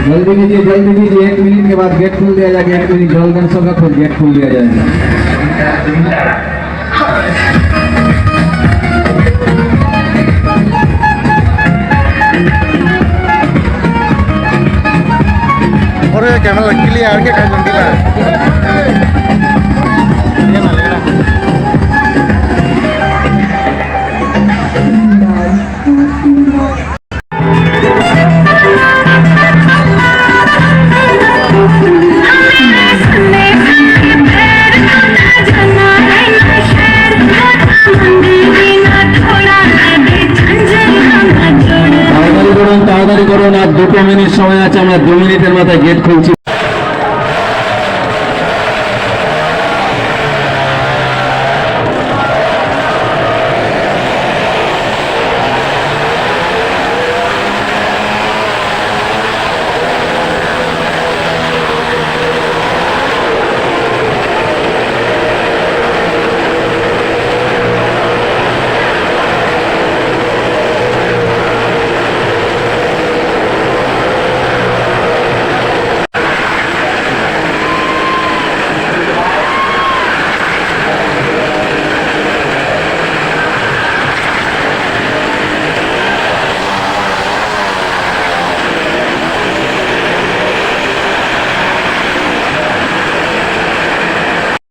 जल्दी कीजिए 1 मिनट के बाद गेट खोल दिया जाएगा। 1 मिनट जल्द होगा फिर गेट खोल दिया जाएगा। और कैमरा क्लियर के काज दिला তাড়াতাড়ি করুন আর 2 মিনিট সময় আছে। আমরা 2 মিনিটের মাথায় গেট খুলছি।